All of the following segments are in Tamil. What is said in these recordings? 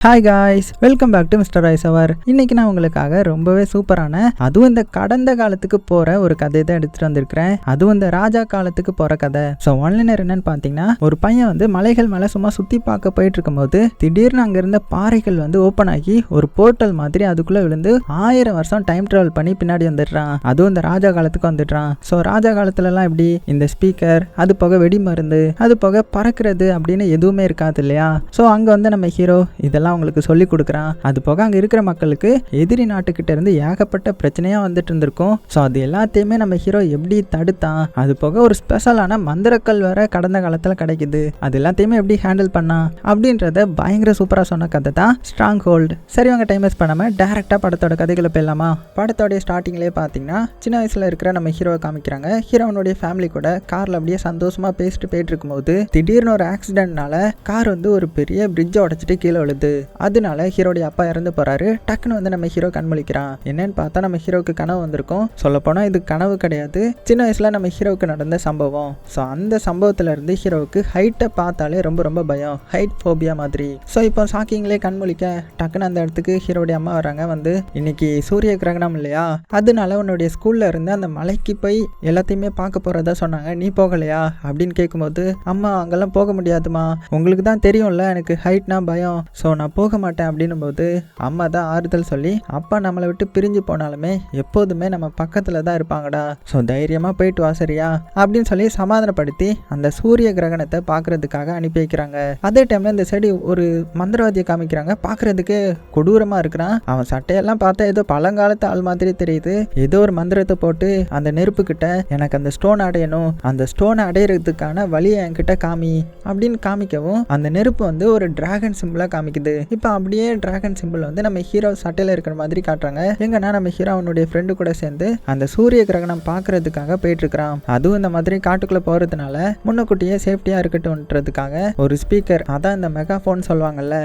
Hi guys, welcome back to mister rice hour. இன்னைக்கு நான் உங்களுக்காக ரொம்பவே சூப்பரான, அதுவும் இந்த கடந்த காலத்துக்கு போற ஒரு கதை தான் எடுத்துட்டு வந்திருக்கிறேன். அதுவும் இந்த ராஜா காலத்துக்கு போற கதை. ஸோ ஒன்லைனர் என்னன்னு பார்த்தீங்கன்னா, ஒரு பையன் வந்து மலைகள் மேலே சும்மா சுற்றி பார்க்க போயிட்டு இருக்கும்போது திடீர்னு அங்கே இருந்த பாறைகள் வந்து ஓப்பன் ஆகி ஒரு போர்ட்டல் மாதிரி அதுக்குள்ளே விழுந்து 1000 வருஷம் டைம் ட்ராவல் பண்ணி பின்னாடி வந்துடுறான். அதுவும் இந்த ராஜா காலத்துக்கு வந்துடுறான். ஸோ ராஜா காலத்துலலாம் எப்படி இந்த ஸ்பீக்கர், அது போக வெடி மருந்து, அது போக பறக்கிறது அப்படின்னு எதுவுமே இருக்காது இல்லையா? ஸோ அங்கே வந்து நம்ம ஹீரோ இதெல்லாம் உங்களுக்கு சொல்லி கொடுக்குறான். அது போக அங்கே இருக்கிற மக்களுக்கு எதிரி நாட்டுக்கிட்ட இருந்து ஏகப்பட்ட பிரச்சனையா வந்துட்டு இருந்திருக்கும். ஸோ அது எல்லாத்தையுமே நம்ம ஹீரோ எப்படி தடுத்தான், அது போக ஒரு ஸ்பெஷலான மந்திரக்கல் வேற கடந்த காலத்தில் கிடைக்குது, அது எல்லாத்தையுமே எப்படி ஹேண்டில் பண்ணான் அப்படின்றத பயங்கர சூப்பராக சொன்ன கதை தான் ஸ்ட்ராங் ஹோல்டு. சரி, அவங்க டைம் வேஸ்ட் பண்ணாமல் டேரெக்டாக படத்தோட கதைகளை போயிடலாமா? படத்தோடைய ஸ்டார்டிங்லேயே பார்த்தீங்கன்னா சின்ன வயசில் இருக்கிற நம்ம ஹீரோவை காமிக்கிறாங்க. ஹீரோனுடைய ஃபேமிலி கூட காரில் அப்படியே சந்தோஷமாக பேசிட்டு போயிட்டு இருக்கும்போது திடீர்னு ஒரு ஆக்சிடென்ட்னால கார் வந்து ஒரு பெரிய பிரிட்ஜை உடைச்சிட்டு கீழே விழுது. அதனால ஹீரோடைய அப்பா இறந்து போறாரு. டக்குன்னு வந்து நம்ம ஹீரோ கண்மொழிக்கிறான். என்னன்னு பார்த்தா நம்ம ஹீரோவுக்கு கனவு வந்திருக்கும். சொல்ல போனா இது கனவு கிடையாது, சின்ன வயசுல நம்ம ஹீரோவுக்கு நடந்த சம்பவம். ஸோ அந்த சம்பவத்துல இருந்து ஹீரோவுக்கு ஹைட்டை பார்த்தாலே ரொம்ப ரொம்ப பயம், ஹைட் ஃபோபியா மாதிரி. ஸோ இப்போ ஷாக்கிங்லேயே கண்மொழிக்க டக்குன்னு அந்த இடத்துக்கு ஹீரோடைய அம்மா வராங்க. வந்து இன்னைக்கு சூரிய கிரகணம் இல்லையா, அதனால உன்னுடைய ஸ்கூல்ல இருந்து அந்த மலைக்கு போய் எல்லாத்தையுமே பார்க்க போறதா சொன்னாங்க, நீ போகலையா அப்படின்னு கேட்கும்போது, அம்மா அங்கெல்லாம் போக முடியாதுமா, உங்களுக்கு தான் தெரியும்ல எனக்கு ஹைட்னா பயம், ஸோ நான் போக மாட்டேன் அப்படின்னும் போது அம்மா தான் ஆறுதல் சொல்லி, அப்பா நம்மளை விட்டு பிரிஞ்சு போனாலுமே எப்போதுமே நம்ம பக்கத்துல தான் இருப்பாங்கடா, ஸோ தைரியமா போயிட்டு வா சரியா அப்படின்னு சொல்லி சமாதானப்படுத்தி அந்த சூரிய கிரகணத்தை பார்க்கறதுக்காக அனுப்பி வைக்கிறாங்க. அதே டைம்ல இந்த செடி ஒரு மந்திரவாதியை காமிக்கிறாங்க. பார்க்கறதுக்கு கொடூரமா இருக்கிறான். அவன் சட்டையெல்லாம் பார்த்தா ஏதோ பழங்காலத்து ஆள் மாதிரி தெரியுது. ஏதோ ஒரு மந்திரத்தை போட்டு அந்த நெருப்பு கிட்ட எனக்கு அந்த ஸ்டோன் அடையணும், அந்த ஸ்டோனை அடையிறதுக்கான வழியை என்கிட்ட காமி அப்படின்னு காமிக்கவும் அந்த நெருப்பு வந்து ஒரு டிராகன் சிம்பிளா காமிக்குது. இப்போ அப்படியே டிராகன் சிம்பிள் வந்து நம்ம ஹீரோ சட்டையில் இருக்கிற மாதிரி காட்டுறாங்க. எங்கன்னா நம்ம ஹீரோ அவனுடைய ஃப்ரெண்டு கூட சேர்ந்து அந்த சூரிய கிரகணம் பார்க்கறதுக்காக போயிட்டு இருக்கிறான். அதுவும் இந்த மாதிரி காட்டுக்குள்ள போறதுனால முன்னக்கூட்டியே சேஃப்டியா இருக்கட்டும்ன்றதுக்காக ஒரு ஸ்பீக்கர், அதான் இந்த மெகாஃபோன் சொல்லுவாங்கல்ல,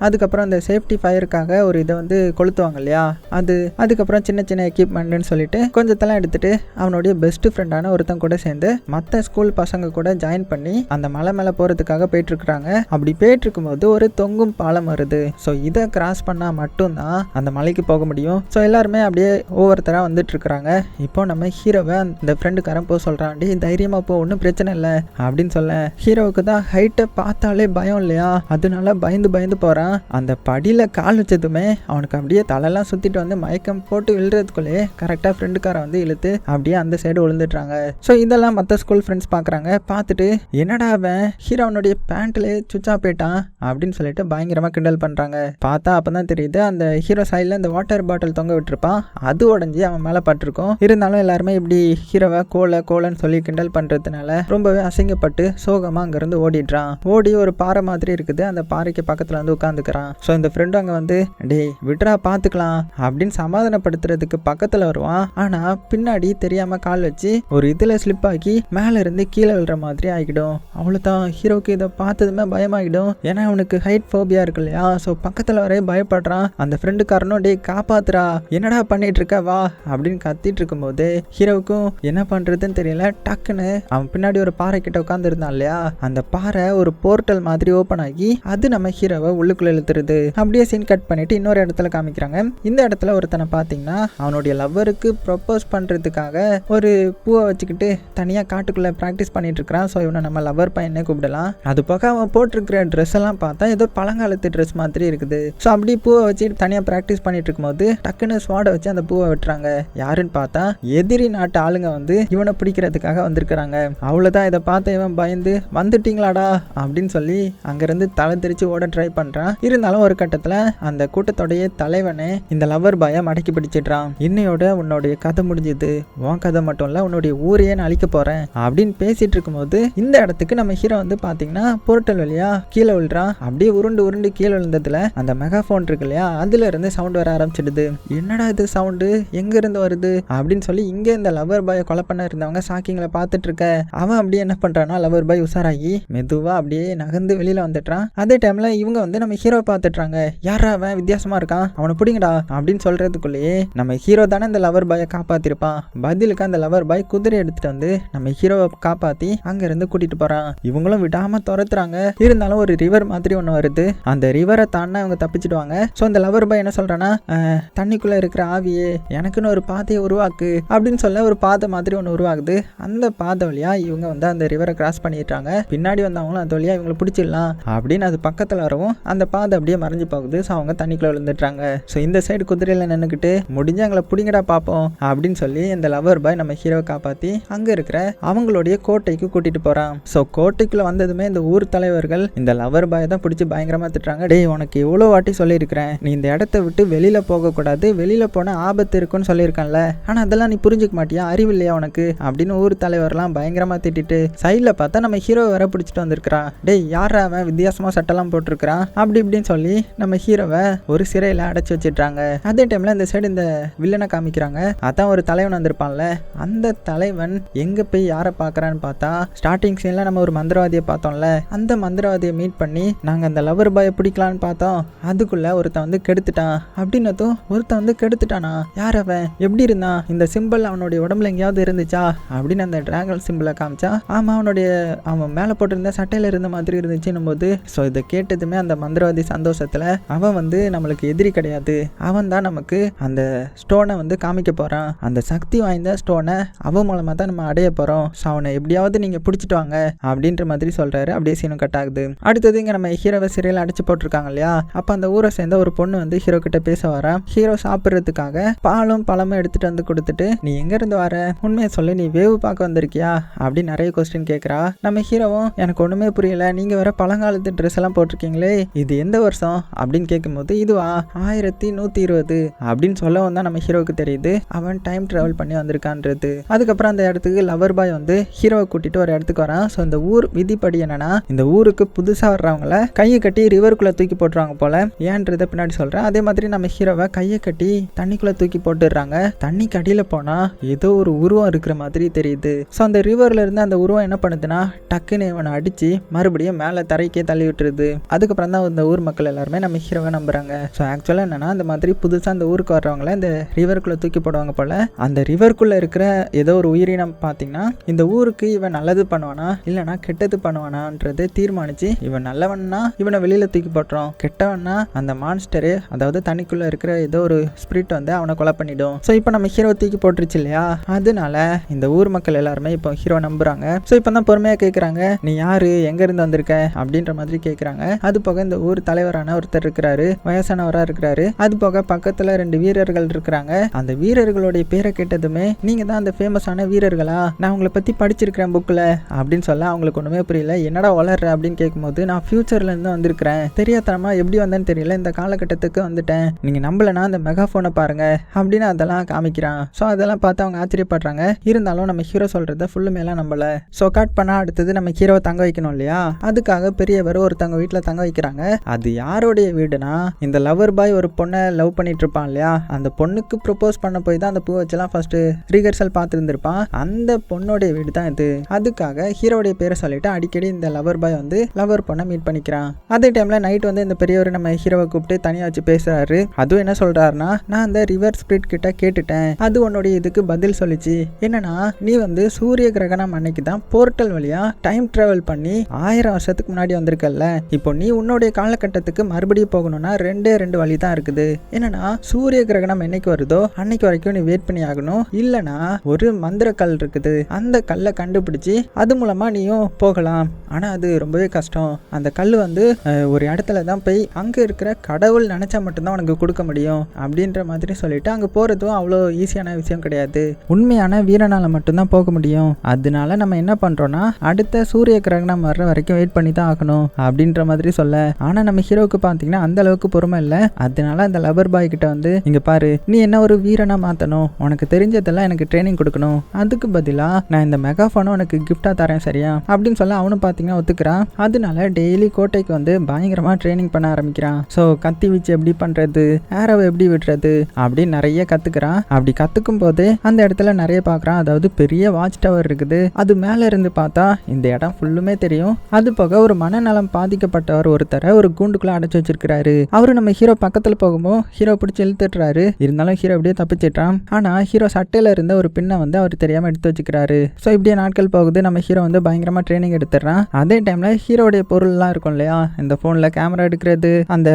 அதுக்கப்புறம் அந்த சேஃப்டி ஃபயருக்காக ஒரு இதை வந்து கொளுத்துவாங்க இல்லையா, அதுக்கப்புறம் சின்ன சின்ன எக்யூப்மெண்ட்னு சொல்லிட்டு கொஞ்சத்தெல்லாம் எடுத்துட்டு அவனுடைய பெஸ்ட் ஃப்ரெண்டான ஒருத்தன் கூட சேர்ந்து மற்ற ஸ்கூல் பசங்க கூட ஜாயின் பண்ணி அந்த மலை மேலே போறதுக்காக போயிட்டு இருக்கிறாங்க. அப்படி போயிட்டு இருக்கும்போது ஒரு தொங்கும் பாலம் வருது. ஸோ இதை கிராஸ் பண்ணால் மட்டும்தான் அந்த மலைக்கு போக முடியும். ஸோ எல்லாருமே அப்படியே ஒவ்வொருத்தராக வந்துட்டு இருக்கிறாங்க. இப்போ நம்ம ஹீரோவை அந்த ஃப்ரெண்டுக்காரன் போக சொல்கிறான், டே தைரியமாக போ, ஒன்றும் பிரச்சனை இல்லை அப்படின்னு சொல்ல, ஹீரோவுக்கு தான் ஹைட்டை பார்த்தாலே பயம் இல்லையா, அதனால பயந்து பயந்து போகிறான். அந்த படியில் கால் வச்சதுமே அவனுக்கு அப்படியே தலையெல்லாம் சுற்றிட்டு வந்து மயக்கம் போட்டு விழுறதுக்குள்ளேயே கரெக்டாக ஃப்ரெண்டுக்காரன் வந்து இழுத்து அப்படியே அந்த சைடு விழுந்துடுறாங்க. ஸோ இதெல்லாம் மற்ற ஸ்கூல் ஃப்ரெண்ட்ஸ் பார்க்குறாங்க. பார்த்துட்டு என்னடா அவன் ஹீரோனுடைய பேண்ட்லேயே சுவிட்ச் ஆஃப் போயிட்டான் அப்படின்னு சொல்லிட்டு பயங்கரமாக கிண்டல் பண்ணுறாங்க. பார்த்தா அப்போ தான் தெரியுது அந்த ஹீரோ சைடில் இந்த வாட்டர் பாட்டில் தொங்க விட்டுருப்பான், அது உடஞ்சி அவன் மேலே பட்டிருக்கும். இருந்தாலும் எல்லாருமே இப்படி ஹீரோவை கோலன்னு சொல்லி கிண்டல் பண்ணுறதுனால ரொம்பவே அசிங்கப்பட்டு சோகமாக அங்கேருந்து ஓடிடுறான். ஓடி ஒரு பாறை மாதிரி இருக்குது, அந்த பாறைக்கு பக்கத்தில் வந்து உட்காந்துக்கிறான். ஸோ இந்த ஃப்ரெண்டு அங்கே வந்து டே விட்ரா பார்த்துக்கலாம் அப்படின்னு சமாதானப்படுத்துறதுக்கு பக்கத்தில் வருவான். ஆனால் பின்னாடி தெரியாமல் கால் வச்சு ஒரு இதில் ஸ்லிப் ஆகி மேலே இருந்து கீழே விழுற மாதிரி ஆகிடும். அவ்வளோதான், ஹீரோக்கு இதை பார்த்ததுமே பயமாகிடும். ஏன்னா அவனுக்கு ஹைட் ஃபோபியா இருக்கு இல்லையா, ஸோ பக்கத்தில் வரைய பயப்படுறான். அந்த ஃப்ரெண்டுக்காரனும் டே காப்பாத்துறா, என்னடா பண்ணிட்டு இருக்க வா அப்படின்னு கத்திட்டு இருக்கும்போது ஹீரோவுக்கும் என்ன பண்றதுன்னு தெரியல. டக்குன்னு அவன் பின்னாடி ஒரு பாறை கிட்ட உட்கார்ந்து இருந்தான் இல்லையா, அந்த பாறை ஒரு போர்ட்டல் மாதிரி ஓப்பன் ஆகி அது நம்ம ஹீரோவை உள்ளுக்குள்ள இழுத்துருது. அப்படியே சீன் கட் பண்ணிட்டு இன்னொரு இடத்துல காமிக்கிறாங்க. இந்த இடத்துல ஒருத்தனை பார்த்தீங்கன்னா அவனுடைய லவ்வருக்கு ப்ரொப்போஸ் பண்றதுக்காக ஒரு பூவை வச்சுக்கிட்டு தனியாக காட்டுக்குள்ள ப்ராக்டிஸ் பண்ணிட்டு இருக்கிறான். ஸோ இவனை நம்ம லவ்வர் பையனே கூப்பிடலாம். அது போக அவன் போட்டிருக்கிற ட்ரெஸ் எல்லாம் பார்த்தா ஏதோ பழங்காலத்து ட்ரெஸ் மாதிரி இருக்குது. ஸோ அப்படி பூவை வச்சு தனியாக ப்ராக்டிஸ் பண்ணிட்டு இருக்கும்போது டக்குன்னு ஸ்வாடை வச்சு அந்த பூவை வெட்டுறாங்க. யாருன்னு பார்த்தா எதிரி நாட்டு ஆளுங்க வந்து இவனை பிடிக்கிறதுக்காக வந்திருக்கிறாங்க. அவ்வளோதான், இதை பார்த்து இவன் பயந்து வந்துட்டீங்களாடா அப்படின்னு சொல்லி அங்கேருந்து தலை தெரிச்சு ஓட ட்ரை பண்ணுறான். இருந்தாலும் ஒரு கட்டத்தில் அந்த கூட்டத்தோடைய தலைவனே இந்த லவ்வர் பாயை மடக்கி பிடிச்சிடுறான். இன்னையோட உன்னுடைய கதை முடிஞ்சுது, உன் கதை மட்டும் இல்லை உன்னுடைய ஊரையே நான் அழிக்க போகிறேன் அப்படின்னு பேசிட்டு இருக்கும்போது இந்த இடத்துக்கு நம்ம ஹீரோ வந்து பார்த்தீங்கன்னா போர்ட்டல் வழியா கீழே விழுறான். அப்படியே உருண்டு கீழே விழுந்ததுல அந்த மெகாஃபோன் இருக்கு இல்லையா, அதுல இருந்து சவுண்ட் வர ஆரம்பிச்சிடுது. என்னடா இது சவுண்டு எங்க இருந்து வருது அப்படின்னு சொல்லி இங்க இந்த லவர் பாயை கொலை பண்ண இருந்தவங்க ஷாக்கிங்ல பார்த்துட்டு இருக்க. அவன் அப்படியே என்ன பண்றான்னா லவர் பாய் உசாராகி மெதுவா அப்படியே நகர்ந்து வெளியில வந்துட்டான். அதே டைம்ல இவங்க வந்து நம்ம ஹீரோ பார்த்துட்டாங்க. யாரா அவன் வித்தியாசமா இருக்கான், அவனை பிடிங்கடா அப்படின்னு சொல்றதுக்குள்ளேயே நம்ம ஹீரோ தானே இந்த லவர் பாயை காப்பாத்திருப்பான். பதிலுக்கு அந்த லவர் பாய் குதிரை எடுத்துட்டு வந்து நம்ம ஹீரோவை காப்பாத்தி அங்க இருந்து கூட்டிட்டு போறான். இவங்களும் விடாம துரத்துறாங்க. இருந்தாலும் ஒரு ரிவர் மாதிரி ஒன்று வருது. அந்த ரிவரை தாண்டினா இவங்க தப்பிச்சிடுவாங்க. ஸோ இந்த லவர் பாய் என்ன சொல்றான்னா, தண்ணிக்குள்ள இருக்கிற ஆவியே எனக்குன்னு ஒரு பாதையை உருவாக்கு அப்படின்னு சொல்ல ஒரு பாதை மாதிரி ஒன்று உருவாகுது. அந்த பாதை வழியா இவங்க வந்து அந்த ரிவரை கிராஸ் பண்ணிட்டாங்க. பின்னாடி வந்தவங்களும் அது வழியா இவங்களை பிடிச்சிடலாம் அப்படின்னு அது பக்கத்தில் வரவும் அந்த பாதை அப்படியே மறைஞ்சு போகுது. ஸோ அவங்க தண்ணிக்குள்ள விழுந்துட்டாங்க. ஸோ இந்த சைடு குதிரையில நின்றுக்கிட்டு முடிஞ்சு எங்களை பிடிங்கடா பார்ப்போம் அப்படின்னு சொல்லி இந்த லவர் பாய் நம்ம ஹீரோவை காப்பாற்றி அங்கே இருக்கிற அவங்களுடைய கோட்டைக்கு கூட்டிட்டு போறான். ஸோ கோட்டைக்குள்ள வந்ததுமே இந்த ஊர் தலைவர்கள் இந்த லவர் பாய் தான் பிடிச்சி பயங்கரமா திட்டுறாங்க. டேய், உனக்கு எவ்வளோ வாட்டி சொல்லியிருக்கிறேன், நீ இந்த இடத்த விட்டு வெளியில போகக்கூடாது, வெளியில போன ஆபத்து இருக்குன்னு சொல்லியிருக்கேன்ல, ஆனா அதெல்லாம் நீ புரிஞ்சுக்க மாட்டியா, அறிவில்லையா உனக்கு அப்படின்னு ஊர் தலைவர்லாம் பயங்கரமா திட்டிட்டு சைட்ல பார்த்தா நம்ம ஹீரோ வர பிடிச்சிட்டு வந்திருக்கிறான். டேய், யாரா அவன் வித்தியாசமா சட்டெல்லாம் போட்டிருக்கிறான் அப்படி இப்படின்னு சொல்லி நம்ம ஹீரோவை ஒரு சிறையில அடைச்சி வச்சிட்டாங்க. அதே டைம்ல இந்த சைடு இந்த வில்லனை காமிக்கிறாங்க. அதான் ஒரு தலைவன் வந்திருப்பான்ல, அந்த தலைவன் எங்க போய் யாரை பார்க்கறான்னு பார்த்தா ஸ்டார்டிங் சீன்ல நம்ம ஒரு மந்திரவாதியை பார்த்தோம்ல, அந்த மந்திரவாதியை மீட் பண்ணி நாங்க அந்த லவர் பாயை பிடிக்கலான்னு பார்த்தோம், அதுக்குள்ள ஒருத்தன் வந்து கெடுத்துட்டான் அப்படின்னதும் ஒருத்தன் வந்து கெடுத்துட்டானா, யார் அவன், எப்படி இருந்தான், இந்த சிம்பிள் அவனுடைய உடம்புல எங்கேயாவது இருந்துச்சா அப்படின்னு அந்த டிராகன் சிம்பிளை காமிச்சா, ஆமா அவன் மேலே போட்டிருந்த சட்டையில இருந்த மாதிரி இருந்துச்சுன்னும் போது ஸோ இதை கேட்டதுமே அந்த மந்திரவாதி சந்தோஷத்துல அவன் வந்து நம்மளுக்கு எதிரி கிடையாது, அவன் தான் நமக்கு அந்த ஸ்டோனை வந்து காமிக்க போறான், அந்த சக்தி வாய்ந்த ஸ்டோனை அவன் மூலமா தான் நம்ம அடைய போறோம், ஸோ அவனை எப்படியாவது நீங்க பிடிச்சிட்டு வாங்க அப்படின்ற மாதிரி சொல்றாரு. அப்படியே சீனும் கட் ஆகுது. அடுத்தது இங்க நம்ம ஹீரோவை சிறையில் அடைச்சு போட்டிருக்காங்க இல்லையா, அப்ப அந்த ஊரை சேர்ந்த ஒரு பொண்ணு வந்து ஹீரோ கிட்ட பேச வரா. ஹீரோ சாப்பிட்றதுக்காக பாலும் பழமும் எடுத்துட்டு வந்து கொடுத்துட்டு, நீ எங்க இருந்து வர, உண்மையை சொல்லி, நீ வேவு பார்க்க வந்திருக்கியா அப்படின்னு நிறைய கொஸ்டின் கேட்கறா. நம்ம ஹீரோவும் எனக்கு ஒண்ணுமே புரியல, நீங்க வேற பழங்காலத்து ட்ரெஸ் எல்லாம் போட்டிருக்கீங்களே, இது எந்த வருஷம் அப்படின்னு கேட்கும்போது இதுவா 1120 அப்படின்னு சொல்லவும் தான் நம்ம ஹீரோவுக்கு தெரியுது அவன் டைம் டிராவல் பண்ணி வந்திருக்கான்றது. அதுக்கப்புறம் அந்த இடத்துக்கு லவர் பாய் வந்து ஹீரோவை கூட்டிட்டு ஒரு இடத்துக்கு வரான். ஸோ இந்த ஊர் விதிப்படி என்னன்னா, இந்த ஊருக்கு புதுசா வர்றவங்கள கையை கட்டி ரிவருக்குள்ள தூக்கி போட்டுருவாங்க போல, ஏன்றத பின்னாடி சொல்றேன். அதே மாதிரி நம்ம ஹீரோவை கையை கட்டி தண்ணிக்குள்ள தூக்கி போட்டுடுறாங்க. தண்ணிக்கு அடியில போனா ஏதோ ஒரு உருவம் இருக்கிற மாதிரி தெரியுது. ஸோ அந்த ரிவர்ல இருந்து அந்த உருவம் என்ன பண்ணுதுன்னா டக்குன்னு இவனை அடிச்சு மறுபடியும் மேல தரைக்கே தள்ளி விட்டுருது. அதுக்கப்புறம் தான் இந்த ஊர் மக்கள் எல்லாருமே நம்ம ஹீரோவை நம்புறாங்க. ஸோ ஆக்சுவலா என்னன்னா, இந்த மாதிரி புதுசா அந்த ஊருக்கு வர்றவங்கள இந்த ரிவருக்குள்ள தூக்கி போடுவாங்க போல. அந்த ரிவருக்குள்ள இருக்கிற ஏதோ ஒரு உயிரினம் பாத்தீங்கன்னா இந்த ஊருக்கு இவன் நல்லது பண்ணுவானா இல்லைன்னா கெட்டது பண்ணுவானான்றது தீர்மானிச்சு, இவன் நல்லவன்னா இவனை வெளியில தூக்கி போட்டுரும், கெட்டவன்னா அந்த மான்ஸ்டரு அதாவது தண்ணிக்குள்ள இருக்கிற ஏதோ ஒரு ஸ்பிரிட் வந்து அவனை கொலை பண்ணிடும். ஸோ இப்போ நம்ம ஹீரோ தூக்கி போட்டுருச்சு இல்லையா, அதனால இந்த ஊர் மக்கள் எல்லாருமே இப்போ ஹீரோ நம்புறாங்க. ஸோ இப்போ தான் பொறுமையா கேட்குறாங்க, நீ யாரு, எங்க இருந்து வந்திருக்க அப்படின்ற மாதிரி கேட்குறாங்க. அது போக இந்த ஊர் தலைவரான ஒருத்தர் இருக்கிறாரு, வயசானவரா இருக்கிறாரு. அது போக பக்கத்துல 2 வீரர்கள் இருக்கிறாங்க. அந்த வீரர்களுடைய பேரை கேட்டதுமே, நீங்க தான் அந்த ஃபேமஸான வீரர்களா, நான் உங்களை பத்தி படிச்சிருக்கிறேன் புக்ல அப்படின்னு சொல்ல அவங்களுக்கு ஒண்ணுமே புரியல. என்னடா வளர்ற அப்படின்னு கேட்கும்போது, நான் ஃபியூச்சர்ல இருந்து வந்திருக்கிறேன், தெரியாதனமா எப்படி வந்தேன்னு தெரியல, இந்த காலகட்டத்துக்கு வந்துட்டேன், நீங்க நம்பலனா அந்த மெகாஃபோனை பாருங்க அப்படின்னு அதெல்லாம் காமிக்கிறான். ஸோ அதெல்லாம் பார்த்து அவங்க ஆச்சரியப்படுறாங்க. இருந்தாலும் நம்ம ஹீரோ சொல்றத ஃபுல்லுமே எல்லாம் நம்பல. ஸோ கட் பண்ணா அடுத்தது நம்ம ஹீரோவை தங்க வைக்கணும் இல்லையா, அதுக்காக பெரியவர் ஒருத்தவங்க வீட்டில் தங்க வைக்கிறாங்க. அது யாருடைய வீடுனா, இந்த லவர் பாய் ஒரு பொண்ணை லவ் பண்ணிட்டு இருப்பான் இல்லையா, அந்த பொண்ணுக்கு ப்ரொபோஸ் பண்ண போய் தான் அந்த பூ வச்செல்லாம் ஃபர்ஸ்ட் ரிஹர்சல் பார்த்துருந்துருப்பான். அந்த பொண்ணுடைய வீடு தான் இது. அதுக்காக ஹீரோடைய பேரை சொல்லிட்டு அடிக்கடி இந்த லவர் பாய் வந்து லவர் பொண்ணை மீட் பண்ணிக்கிறான். அதே டைம்ல நைட் வந்து இந்த பெரியவர் நம்ம ஹீரோவை கூப்பிட்டு தனியா வச்சு பேசுறாரு. அதுவும் என்ன சொல்றாருன்னா, நான் அந்த ரிவர் ஸ்பிரிட் கிட்ட கேட்டுட்டேன், அது உன்னுடைய இதுக்கு பதில் சொல்லிச்சு. என்னன்னா, நீ வந்து சூரிய கிரகணம் அன்னைக்கு தான் போர்ட்டல் வழியா டைம் டிராவல் பண்ணி 1000 வருஷத்துக்கு முன்னாடி வந்திருக்கல்ல, இப்போ நீ உன்னுடைய காலகட்டத்துக்கு மறுபடியும் போகணும்னா 2 வழி தான் இருக்குது. என்னன்னா, சூரிய கிரகணம் என்னைக்கு வருதோ அன்னைக்கு வரைக்கும் நீ வெயிட் பண்ணி ஆகணும், இல்லனா ஒரு மந்திர கல் இருக்குது, அந்த கல்லை கண்டுபிடிச்சு அது மூலமா நீயும் போகலாம். ஆனா அது ரொம்பவே கஷ்டம், அந்த கல் வந்து ஒரு இடத்துல தான் போய் அங்க இருக்கிற கடவுள் நினைச்சா மட்டும்தான் உனக்கு கொடுக்க முடியும் அப்படின்ற மாதிரி சொல்லிட்டு அங்க போறதும் அவ்வளோ ஈஸியான விஷயம் கிடையாது, உண்மையான வீரனால மட்டும்தான் போக முடியும். அதனால நம்ம என்ன பண்றோம்னா, அடுத்த சூரிய கிரகணம் வர்ற வரைக்கும் வெயிட் பண்ணி தான் ஆகணும் அப்படின்ற மாதிரி சொல்ல, ஆனா நம்ம ஹீரோவுக்கு பாத்தீங்கன்னா அந்த அளவுக்கு பொறுமை இல்லை. அதனால அந்த லவர் பாய் கிட்ட வந்து, இங்க பாரு, நீ என்ன ஒரு வீரனா மாத்தணும், உனக்கு தெரிஞ்சதெல்லாம் எனக்கு ட்ரைனிங் கொடுக்கணும், அதுக்கு பதிலா நான் இந்த மெகாஃபோனை உனக்கு கிஃப்டா தரேன் சரியா அப்படின்னு சொல்ல அவனும் பாத்தீங்கன்னா ஒத்துக்கிறான். அதனால டெய்லி கோட்டைக்கு வந்து பயங்கரமா ட்ரைனிங் பண்ண ஆரம்பிக்கிறான். ஸோ கத்தி வச்சு எப்படி பண்றது, ஆரோவை எப்படி விட்டுறது அப்படின்னு நிறைய கத்துக்கிறான். அப்படி கத்துக்கும் போது அந்த இடத்துல நிறைய பாக்குறான். அதாவது பெரிய வாட்ச் டவர் இருக்குது, அது மேல இருந்து பார்த்தா இந்த இடம் ஃபுல்லுமே தெரியும். அது போக ஒரு மனநலம் பாதிக்கப்பட்டவர் ஒருத்தரை ஒரு கூண்டுக்குள்ள அடைச்சு வச்சிருக்கிறாரு. அவரு நம்ம ஹீரோ பக்கத்துல போகும்போது ஹீரோ பிடிச்சி இழுத்துட்டுறாரு. இருந்தாலும் ஹீரோ அப்படியே தப்பிச்சிட்டான். ஆனா ஹீரோ சட்டையில இருந்த ஒரு பின்னை வந்து அவர் தெரியாம எடுத்து வச்சுக்கிறாரு. ஸோ இப்படியே நாட்கள் போகுது. நம்ம ஹீரோ வந்து பயங்கரமா ட்ரைனிங் எடுத்துடுறான். அதே டைம்ல ஹீரோடைய பொருள் எல்லாம் இருக்கும் இல்லையா, இந்த போன்ல கேமரா எடுக்கிறது, அந்த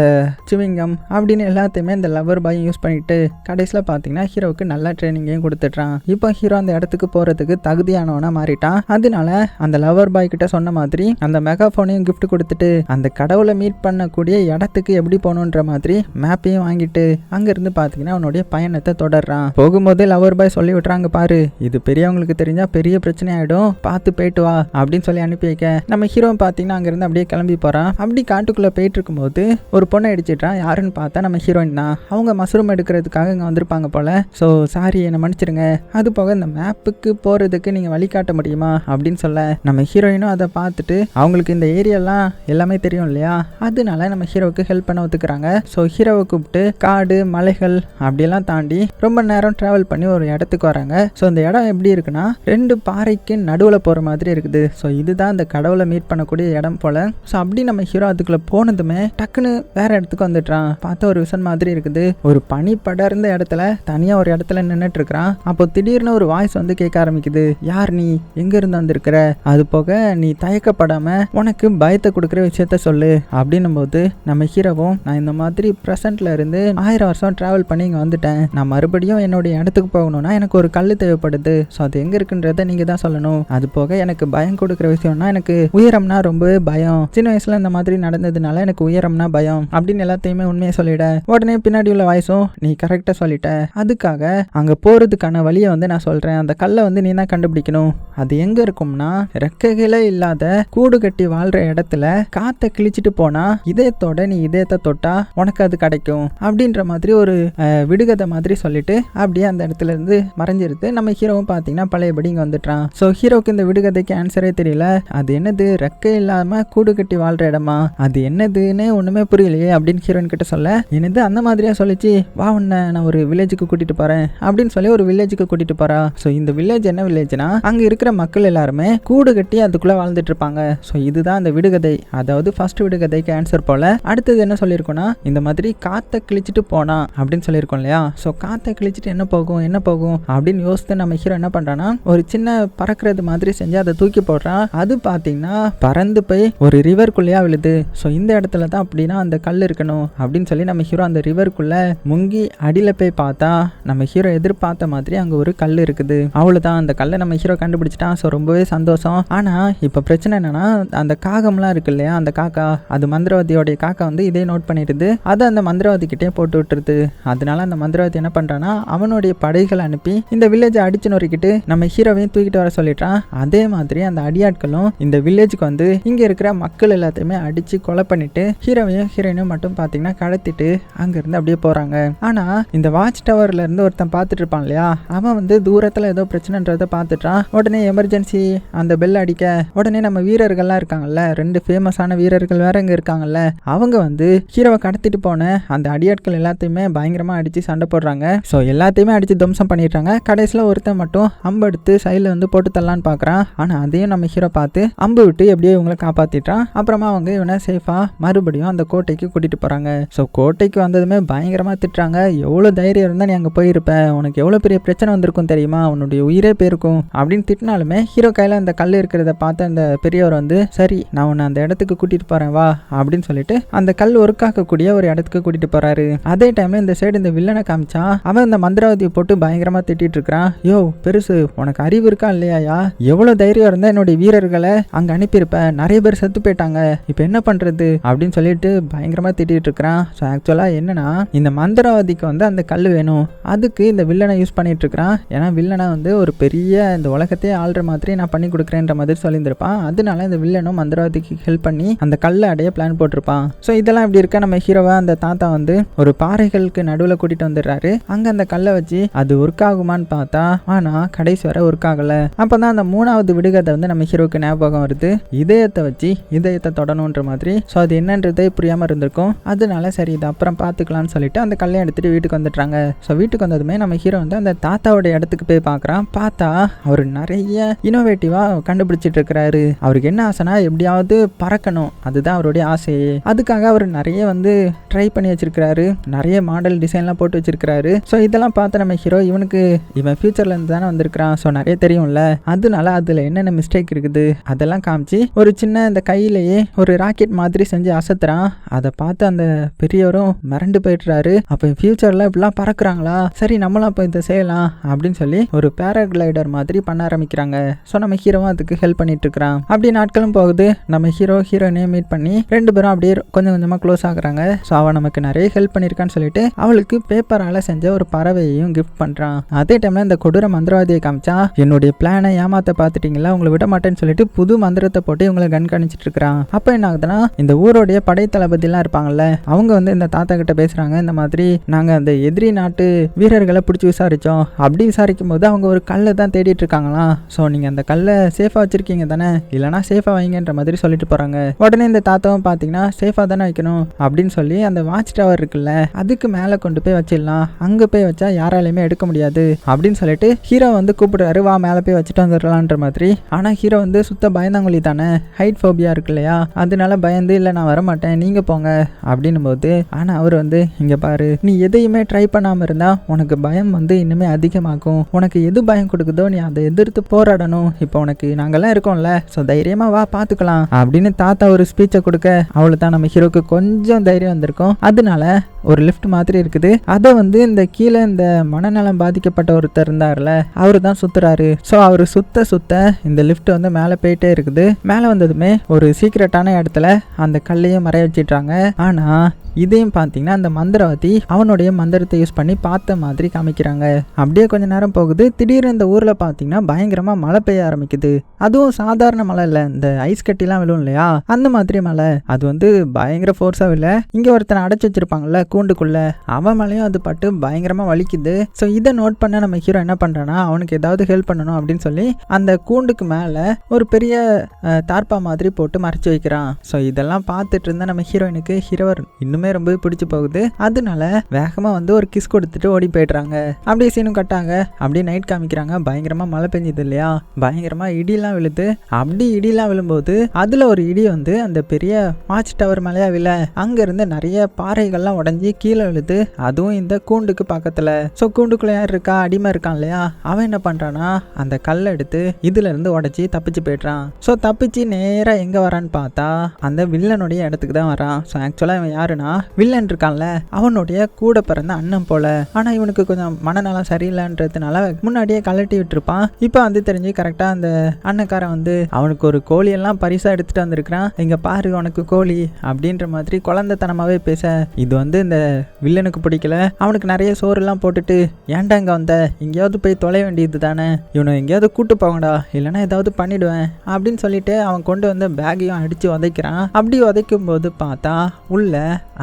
சிவிங்கம் அப்படின்னு எல்லாத்தையுமே இந்த லவர் பாயும் யூஸ் பண்ணிட்டு கடைசியில் பார்த்தீங்கன்னா ஹீரோவுக்கு நல்ல ட்ரைனிங்கையும் கொடுத்துட்றான். இப்போ ஹீரோ அந்த இடத்துக்கு போகிறதுக்கு தகுதியானவனா மாறிட்டான். அதனால அந்த லவர் பாய் கிட்ட சொன்ன மாதிரி அந்த மெகாஃபோனையும் கிஃப்ட் கொடுத்துட்டு அந்த கடவுளை மீட் பண்ணக்கூடிய இடத்துக்கு எப்படி போகணுன்ற மாதிரி மேப்பையும் வாங்கிட்டு அங்கிருந்து பார்த்தீங்கன்னா அவனுடைய பயணத்தை தொடர்றான். போகும்போது லவர் பாய் சொல்லி விட்டுறாங்க, பாரு இது பெரியவங்களுக்கு தெரிஞ்சா பெரிய பிரச்சனை ஆயிடும், பார்த்து போயிட்டு வா அப்படின்னு சொல்லி அனுப்பி வைக்க நம்ம ஹீரோ பார்த்தீங்கன்னா அங்கிருந்து அப்படியே கிளம்பி போறான். அப்படி காட்டுக்குள்ள போயிட்டு இருக்கும்போது ஒரு பொண்ணை அடிச்சிட்டான். யாருன்னு பார்த்தா நம்ம ஹீரோயின் தான். அவங்க மஷ்ரூம் எடுக்கிறதுக்காக இங்கே வந்திருப்பாங்க போல. ஸோ சாரி என்னை மன்னிச்சிருங்க, அது போக இந்த மேப்புக்கு போறதுக்கு நீங்க வழிகாட்ட முடியுமா அப்படின்னு சொல்ல நம்ம ஹீரோயினும் அதை பார்த்துட்டு அவங்களுக்கு இந்த ஏரியாலாம் எல்லாமே தெரியும் இல்லையா, அதனால நம்ம ஹீரோவுக்கு ஹெல்ப் பண்ண ஒத்துக்கிறாங்க. ஸோ ஹீரோவை கூப்பிட்டு காடு மலைகள் அப்படியெல்லாம் தாண்டி ரொம்ப நேரம் டிராவல் பண்ணி ஒரு இடத்துக்கு வராங்க. ஸோ இந்த இடம் எப்படி இருக்குன்னா 2 பாறைக்கு நடுவில் போகிற மாதிரி இருக்குது. ஸோ இதுதான் அந்த கடவுளை மீட் பண்ணக்கூடிய இடம் போல. ஸோ அப்படி நம்ம ஹீரோ அதுக்குள்ள போனதுமே டக்குன்னு வேற இடத்துக்கு வந்துட்டான். பார்த்தா ஒரு விஷன் மாதிரி இருக்குது. ஒரு பனி படர்ந்த இடத்துல தனியாக ஒரு இடத்துல நின்றுட்டு இருக்கிறான். அப்போ திடீர்னு ஒரு வாய்ஸ் வந்து கேட்க ஆரம்பிக்குது, யார் நீ, எங்க இருந்து வந்திருக்கிற, அது போக நீ தயக்கப்படாம உனக்கு பயத்தை கொடுக்குற விஷயத்த சொல்லு அப்படின்னும் போது நம்ம ஹீரோவும் நான் இந்த மாதிரி பிரசன்ட்ல இருந்து 1000 வருஷம் டிராவல் பண்ணி இங்கே வந்துட்டேன். நான் மறுபடியும் என்னுடைய இடத்துக்கு போகணும்னா எனக்கு ஒரு கல் தேவைப்படுது. ஸோ அது எங்க இருக்குன்றத நீங்க தான் சொல்லணும். அது போக எனக்கு பயம் கொடுக்குற விஷயம்னா எனக்கு உயரம்னா ரொம்ப பயம். சின்ன வயசுல இந்த மாதிரி நடந்ததுனால எனக்கு உயரம்னா பயம் அப்படின்னு எல்லாத்தையுமே உண்மையை சொல்லிட உடனே பின்னாடி உள்ள வாய்ஸும் நீ கரெக்டா சொல்லிட்ட, அதுக்காக அங்க போறதுக்கான வழியை வந்து நான் சொல்றேன். அந்த கல்லை வந்து நீ தான் கண்டுபிடிக்கணும். அது எங்க இருக்கும்னா ரெக்கைகளே இல்லாத கூடு கட்டி வாழ்ற இடத்துல காத்தை கிழிச்சிட்டு போனா இதயத்தோட நீ இதயத்தை தொட்டா உனக்கு அது கிடைக்கும் அப்படின்ற மாதிரி ஒரு விடுகதை மாதிரி சொல்லிட்டு அப்படியே அந்த இடத்துல இருந்து மறைஞ்சிருது. நம்ம ஹீரோவும் பார்த்தீங்கன்னா பழையபடி இங்கே வந்துட்டான். ஸோ ஹீரோக்கு இந்த விடுகதைக்கு ஆன்சரே தெரியல. அது என்னது, ரெக்கை இல்லாம கூடு கட்டி வாழ்ற இடமா, அது என்னதுன்னு ஒண்ணுமே புரியலையே அப்படின்னு ஹீரோயின் கிட்ட சொல்ல, என்னது அந்த மாதிரியா சொல்லிச்சு, வா உன்னை நான் ஒரு வில்லேஜுக்கு கூட்டிட்டு போறேன் அப்படின்னு சொல்லி ஒரு வில்லேஜுக்கு கூட்டிட்டு போறா. ஸோ இந்த வில்லேஜ் என்ன வில்லேஜ்னா அங்க இருக்கிற மக்கள் எல்லாருமே கூடு கட்டி அதுக்குள்ள வாழ்ந்துட்டு இருப்பாங்க. ஸோ இதுதான் அந்த விடுகதை, அதாவது ஃபர்ஸ்ட் விடுகதைக்கு ஆன்சர் போல. அடுத்தது என்ன சொல்லியிருக்கோம்னா இந்த மாதிரி காத்தை கிழிச்சிட்டு போனா அப்படின்னு சொல்லியிருக்கோம் இல்லையா. ஸோ காத்தை கிழிச்சிட்டு என்ன போகும் அப்படின்னு யோசித்து நம்ம ஹீரோ என்ன பண்றான்னா ஒரு சின்ன பறக்கிறது மாதிரி செஞ்சு அதை தூக்கி போடுறான். அது பார்த்தீங்கன்னா பறந்து போய் ஒரு ரிவருக்குள்ளேயா விழுது. ஸோ இந்த இடத்துல தான் அப்படின்னா அந்த கல் இருக்கணும் அப்படின்னு சொல்லி நம்ம ஹீரோ அந்த ரிவருக்குள்ள முங்கி அடியில போய் பார்த்தா நம்ம ஹீரோ எதிர்பார்த்த மாதிரி அங்க ஒரு கல் இருக்குது. அவ்வளவுதான், அந்த கல்லை நம்ம ஹீரோ கண்டுபிடிச்சிட்டான். ஸோ ரொம்பவே சந்தோஷம். ஆனா இப்ப பிரச்சனை என்னன்னா அந்த காகம்லாம் இருக்கு இல்லையா, அந்த காக்கா, அது மந்திரவாதியோடைய காக்கா வந்து இதே நோட் பண்ணிடுது. அதை அந்த மந்திரவாதி கிட்டே போட்டு விட்டுருது. அதனால அந்த மந்திரவாதி என்ன பண்றான்னா அவனுடைய படைகளை அனுப்பி இந்த வில்லேஜை அடிச்சு நொறுக்கிட்டு நம்ம ஹீரோவையும் தூக்கிட்டு வர சொல்லிட்டான். அதே மாதிரி அந்த அடியாட்களும் இந்த வில்லேஜுக்கு வந்து இங்க இருக்கிற மக்கள் எல்லாத்தையுமே அடிச்சு கொலை பண்ணிட்டு ஹீரோவையும் ஹீரோயினும் மட்டும் பாத்தீங்கன்னா கடத்திட்டு அங்க இருந்து அப்படியே போறாங்க. ஆனா இந்த வாட்ச் டவர்ல இருந்து ஒருத்தன் பார்த்துட்டு இருப்பான் இல்லையா, அவன் வந்து தூரத்துல ஏதோ பிரச்சனைன்றத பார்த்துட்டான். உடனே எமர்ஜென்சி அந்த பெல் அடிக்க உடனே நம்ம வீரர்கள்லாம் இருக்காங்கல்ல, 2 ஃபேமஸான வீரர்கள் வேற இங்க இருக்காங்கல்ல, அவங்க வந்து ஹீரோவை கடத்திட்டு போன அந்த அடியாட்கள் எல்லாத்தையுமே பயங்கரமா அடிச்சு சண்டை போடுறாங்க. ஸோ எல்லாத்தையுமே அடிச்சு துவம்சம் பண்ணிடுறாங்க. கடைசியில் ஒருத்தன் மட்டும் அம்பு எடுத்து சைடில் வந்து போட்டு தரலான்னு பார்க்குறான். ஆனால் அதையும் நம்ம ஹீரோ பார்த்து அம்பு விட்டு எப்படியோ இவங்களை காப்பாற்றிட்டான். அப்புறமா அவங்க இவனை சேஃபாக மறுபடியும் அந்த கோட்டைக்கு கூட்டிட்டு போகிறாங்க. ஸோ கோட்டைக்கு வந்ததுமே பயங்கரமாக திட்டுறாங்க, எவ்வளோ தைரியம் இருந்தால் நீ அங்கே போயிருப்ப, உனக்கு எவ்வளோ பெரிய பிரச்சனை வந்திருக்கும் தெரியுமா, உன்னுடைய உயிரே போயிருக்கும் அப்படின்னு திட்டினாலுமே ஹீரோ கையில் அந்த கல் இருக்கிறத பார்த்து அந்த பெரியவர் வந்து சரி நான் உன்னை அந்த இடத்துக்கு கூட்டிட்டு போறேன் வா அப்படின்னு சொல்லிட்டு அந்த கல் ஒர்க்காக்கக்கூடிய ஒரு இடத்துக்கு கூட்டிட்டு போறாரு. அதே டைம்ல இந்த சைடு இந்த வில்லனை காமிச்சா அவன் இந்த மந்திரவாதியை போட்டு பயங்கரமா திட்டிட்டு இருக்கிறான். யோ பெருசு, உனக்கு அறிவு இருக்கா இல்லையா, எவ்வளவு தைரியம் இருந்தா என்னுடைய வீரர்களை அங்க அனுப்பியிருப்ப, நிறைய பேர் செத்து போயிட்டாங்க, இப்ப என்ன பண்றது அப்படின்னு சொல்லிட்டு பயங்கரமா திட்டிட்டு இருக்கிறான். ஸோ ஆக்சுவலா என்னன்னா இந்த மந்திரவாதிக்கு வந்து அந்த கல் வேணும், அதுக்கு இந்த வில்லனை யூஸ் பண்ணிட்டு இருக்கிறான். ஏன்னா வில்லனை வந்து ஒரு பெரிய இந்த உலகத்தையே ஆள்ற மாதிரி நான் பண்ணி கொடுக்குறேன்ற மாதிரி சொல்லியிருந்திருப்பான். அதனால இந்த வில்லனும் மந்திரவாதிக்கு ஹெல்ப் பண்ணி அந்த கல்லை அடைய பிளான் போட்டிருப்பான். ஸோ இதெல்லாம் இப்படி இருக்க நம்ம ஹீரோவை அந்த தாத்தா வந்து ஒரு பாறைகளுக்கு நடுவில் கூட்டிட்டு வந்துடுறாரு. அங்க அந்த கல்லை வச்சு அது ஒர்க் ஆகுமான்னு பார்த்தா ஆனா கடைசி வரை ஒர்க் ஆகல. அப்பதான் அந்த 3வது விடுகதை வந்து நம்ம ஹீரோக்கு ஞாபகம் வருது, இதயத்தை வச்சு இதயத்தை தொடணுன்ற மாதிரி. ஸோ அது என்னன்றதே புரியாம இருந்திருக்கும். அதனால சரி இது அப்புறம் பார்த்துக்கலாம்னு சொல்லிட்டு அந்த கல்லை எடுத்துட்டு வீட்டுக்கு வந்துட்டாங்க. ஸோ வீட்டுக்கு வந்ததுமே நம்ம ஹீரோ வந்து அந்த தாத்தாவோட இடத்துக்கு போய் பார்க்குறான். பார்த்தா அவர் நிறைய இனோவேட்டிவா கண்டுபிடிச்சிட்டு இருக்கிறாரு. அவருக்கு என்ன ஆசைனா எப்படியாவது பறக்கணும், அதுதான் அவருடைய ஆசையே. அதுக்காக அவர் நிறைய வந்து ட்ரை பண்ணி வச்சிருக்கிறாரு, நிறைய மாடல் டிசைன்லாம் போட்டு வச்சிருக்கிறாரு. ஸோ இதெல்லாம் பார்த்து நம்ம ஹீரோ இவன் ஃபியூச்சர்ல இருந்து தானே வந்திருக்கிறான், ஸோ நிறைய தெரியும்ல, அதனால அதுல என்னென்ன மிஸ்டேக் இருக்குது அதெல்லாம் காமிச்சு ஒரு சின்ன இந்த கையிலேயே ஒரு ராக்கெட் மாதிரி செஞ்சு அசத்துறான். அதை பார்த்து அந்த பெரியவரும் மிரண்டு போயிட்டுறாரு. அப்போ ஃபியூச்சர்ல இப்படிலாம் பறக்குறாங்களா, சரி நம்மளும் அப்போ இதை செய்யலாம் அப்படின்னு சொல்லி ஒரு பேராகிளைடர் மாதிரி பண்ண ஆரம்பிக்கிறாங்க. ஸோ நம்ம ஹீரோவும் அதுக்கு ஹெல்ப் பண்ணிட்டு இருக்கிறான். அப்படி நாட்களும் போகுது. நம்ம ஹீரோயினையும் மீட் பண்ணி 2 பேரும் அப்படியே கொஞ்சம் கொஞ்சமா க்ளோஸ் ஆகுறாங்க. ஸோ அவன் நமக்கு நிறைய ஹெல்ப் பண்ணியிருக்கான்னு சொல்லிட்டு அவளுக்கு பேப்பரால செஞ்ச ஒரு பறவையையும் கிஃப்ட் பண்றான். அதே டைம்ல இந்த கொடூர மந்திரவாதியை காமிச்சா, என்னுடைய பிளானை ஏமாத்த பார்த்துட்டீங்களா, உங்களை விட மாட்டேன்னு சொல்லிட்டு புது மந்திரத்தை போட்டு இவங்களை கண்காணிச்சிட்டு இருக்கிறான். அப்ப என்ன ஆகுதுன்னா, இந்த ஊரோடைய படை தளபதி எல்லாம் இருப்பாங்கல்ல, அவங்க வந்து இந்த தாத்தா கிட்ட பேசுறாங்க. இந்த மாதிரி நாங்க அந்த எதிரி நாட்டு வீரர்களை பிடிச்சி விசாரிச்சோம். அப்படி விசாரிக்கும் போது அவங்க ஒரு கல்லை தான் தேடிட்டு இருக்காங்களாம். ஸோ நீங்க அந்த கல்லை சேஃபா வச்சிருக்கீங்க தானே, இல்லைனா சேஃபா வைங்கன்ற மாதிரி சொல்லிட்டு போறாங்க. உடனே இந்த தாத்தாவும் பாத்தீங்கன்னா சேஃபா தானே வைக்கணும் அப்படின்னு சொல்லி அந்த வாட்ச் டவர் இருக்குல்ல, அதுக்கு மேல கொண்டு போய் வச்சிடலாம், அங்க போய் வச்சா யாராலையுமே எடுக்க முடியாது அப்படின்னு சொல்லிட்டு ஹீரோ வந்து கூப்பிடுறாரு, வா மேல போய் வச்சுட்டு வந்துடலான்ற மாதிரி. ஆனா ஹீரோ வந்து சுத்த பயந்தாங்குழி தானே, ஹைட் ஃபோபியா இருக்கு இல்லையா, அதனால பயந்து இல்லை நான் வரமாட்டேன் நீங்க போங்க அப்படின்னும் போது, ஆனா அவர் வந்து இங்க பாரு, நீ எதையுமே ட்ரை பண்ணாம இருந்தா உனக்கு பயம் வந்து இன்னுமே அதிகமாகும். உனக்கு எது பயம் கொடுக்குதோ நீ அதை எதிர்த்து போராடணும். இப்போ உனக்கு நாங்கெல்லாம் இருக்கோம்ல, ஸோ தைரியமா வா பாத்துக்கலாம் அப்படின்னு தாத்தா ஒரு ஸ்பீச்சை கொடுக்க, அவளு தான் நம்ம ஹீரோக்கு கொஞ்சம் தைரியம் வந்திருக்கும். அதனால ஒரு லிஃப்ட் மாதிரி இருக்குது, அதை வந்து இந்த கீழே இந்த மனநலம் பாதிக்கப்பட்ட ஒருத்தர் இருந்தார்ல, அவரு தான் சுத்துறாரு. ஸோ அவரு சுத்த சுத்த இந்த லிஃப்ட் வந்து மேலே போயிட்டே இருக்குது. மேலே வந்ததுமே ஒரு சீக்ரெட்டான இடத்துல அந்த கல்லையும் மறைய வச்சிட்டாங்க. ஆனா இதையும் பார்த்தீங்கன்னா அந்த மந்திரவாதி அவனுடைய மந்திரத்தை யூஸ் பண்ணி பார்த்த மாதிரி காமிக்கிறாங்க. அப்படியே கொஞ்ச நேரம் போகுது. திடீர்னு இந்த ஊரில் பார்த்தீங்கன்னா பயங்கரமாக மழை பெய்ய ஆரம்பிக்குது. அதுவும் சாதாரண மழை இல்லை, இந்த ஐஸ் கட்டிலாம் விழும் இல்லையா, அந்த மாதிரி மழை. அது வந்து பயங்கர ஃபோர்ஸாக இல்லை. இங்கே ஒருத்தனை அடைச்சி வச்சிருப்பாங்கல்ல கூண்டுக்குள்ள, அவன் மழையும் அது பட்டு பயங்கரமாக வலிக்குது. ஸோ இதை நோட் பண்ண நம்ம ஹீரோ என்ன பண்ணுறான்னா, அவனுக்கு ஏதாவது ஹெல்ப் பண்ணணும் அப்படின்னு சொல்லி அந்த கூண்டுக்கு மேலே ஒரு பெரிய தார்ப்பா மாதிரி போட்டு மறைச்சி வைக்கிறான். ஸோ இதெல்லாம் பார்த்துட்டு இருந்தா நம்ம ஹீரோயினுக்கு ஹீரோவர் இன்னுமே ரொம்ப பிடிச்சு போகுது. அதனால வேகமா வந்து ஒரு கிஸ் கொடுத்துட்டு ஓடி போயிடுறாங்க. அப்படியே சீனும் கட்டாங்க. அப்படியே நைட் காமிக்கிறாங்க. பயங்கரமா மழை பெஞ்சது இல்லையா, பயங்கரமா இடிலாம் விழுது. அப்படி இடிலாம் விழும்போது அதுல ஒரு இடி வந்து அந்த பெரிய வாட்ச் டவர் மேலேயா விழ, அங்க இருந்து நிறைய பாறைகள்லாம் உடஞ்சி கீழே விழுது. அதுவும் இந்த கூண்டுக்கு பக்கத்துல. ஸோ கூண்டுக்குள்ள யார் இருக்கா, அடிமை இருக்கான் இல்லையா, அவன் என்ன பண்றானா அந்த கல்லை எடுத்து இதுல இருந்து உடச்சி தப்பிச்சு போயிடுறான். ஸோ தப்பிச்சு நேரா எங்க வரான்னு பார்த்தா அந்த வில்லனுடைய இடத்துக்கு தான் வரான். ஸோ ஆக்சுவலா இவன் யாருன்னா வில்லன் இருக்கான்ல, அவனுடைய கூட பிறந்த அண்ணன் போல. ஆனா இவனுக்கு கொஞ்சம் மனநலம் சரியில்லைன்றதுனால முன்னாடியே கலட்டி விட்டுருப்பான். இப்போ வந்து தெரிஞ்சு கரெக்டா அந்த அண்ணக்காரன் வந்து அவனுக்கு ஒரு கோழி எல்லாம் பரிசா எடுத்துட்டு வந்திருக்கிறான். இங்க பாரு உனக்கு கோழி அப்படின்ற மாதிரி குழந்தைத்தனமாவே பேச, இது வந்து இந்த வில்லனுக்கு பிடிக்கல. அவனுக்கு நிறைய சோறு எல்லாம் போட்டுட்டு, ஏன்டா இங்க வந்த, எங்கேயாவது போய் தொலை வேண்டியது தானே, இவனை எங்கேயாவது கூட்டு போங்கடா, இல்லைன்னா ஏதாவது பண்ணிடுவேன் அப்படின்னு சொல்லிட்டு அவன் கொண்டு வந்த பேக்கையும் அடிச்சு உதைக்கிறான். அப்படி உதைக்கும் போது பார்த்தா உள்ள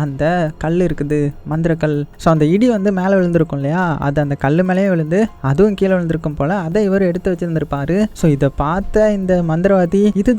அந்த கல் இருக்குது, மந்திரக்கல். ஸோ அந்த இடி வந்து மேலே விழுந்திருக்கும் இல்லையா, அது அந்த கல் மேலேயே விழுந்து அதுவும் கீழே விழுந்திருக்கும் போல. அதை இவர் எடுத்து வச்சிருந்திருப்பாரு. ஸோ இதை பார்த்த இந்த மந்திரவாதி, இதை